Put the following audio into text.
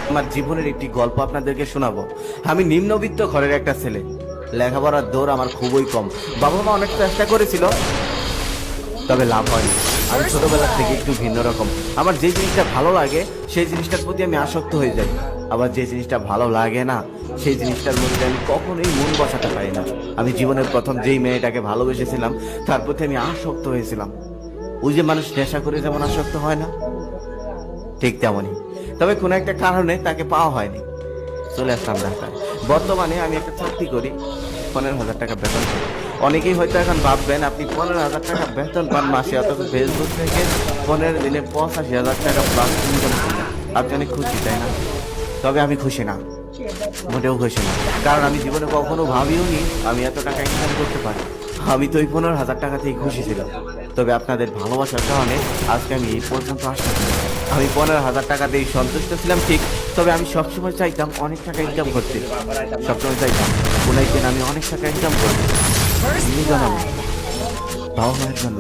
আমার জীবনের একটি গল্প আপনাদেরকে শোনাবো। আমি নিম্নবিত্ত ঘরের একটা ছেলে, লেখাপড়ার দৌড় আমার খুবই কম। বাবা মা অনেক চেষ্টা করেছিল, তবে লাভ হয়নি। আমি ছোটবেলা থেকে একটু ভিন্ন রকম। আমার যে জিনিসটা ভালো লাগে সেই জিনিসটার প্রতি আমি আসক্ত হয়ে যাই, আবার যে জিনিসটা ভালো লাগে না সেই জিনিসটার মধ্যে আমি কখনোই মন বসাতে পারি না। আমি জীবনের প্রথম যেই মেয়েটাকে ভালোবেসেছিলাম তার প্রতি আমি আসক্ত হয়েছিলাম। ওই যে মানুষ নেশা করে যেমন আসক্ত হয় না, ঠিক তেমনই। তবে কোনো একটা কারণে তাকে পাওয়া হয়নি, চলে আসলাম ঢাকায়। বর্তমানে আমি একটা চাকরি করি, 15,000 টাকা বেতন পাই। অনেকেই হয়তো এখন ভাববেন আপনি 15,000 টাকা বেতন পান মাসে, অথচ ফেসবুক থেকে 15 দিনে 85,000 টাকা প্লাস ইনকাম করেন। আপনি অনেক খুশি, তাই না? তবে আমি খুশি না, মোটেও খুশি না। কারণ আমি জীবনে কখনো ভাবিও নি আমি এত টাকা ইনকাম করতে পারি। আমি তো ওই 15,000 টাকাতেই খুশি ছিলাম। তবে আপনাদের ভালোবাসার কারণে আজকে আমি এই পর্যন্ত আসতে পারি। আমি 15,000 টাকাতেই সন্তুষ্ট ছিলাম ঠিক, তবে আমি সবসময় চাইতাম অনেক টাকা ইনকাম করতে। সবসময় চাইতাম কোনো একদিন আমি অনেক টাকা ইনকাম করবো, First নিজের জন্য না, blood. বাবা মায়ের জন্য।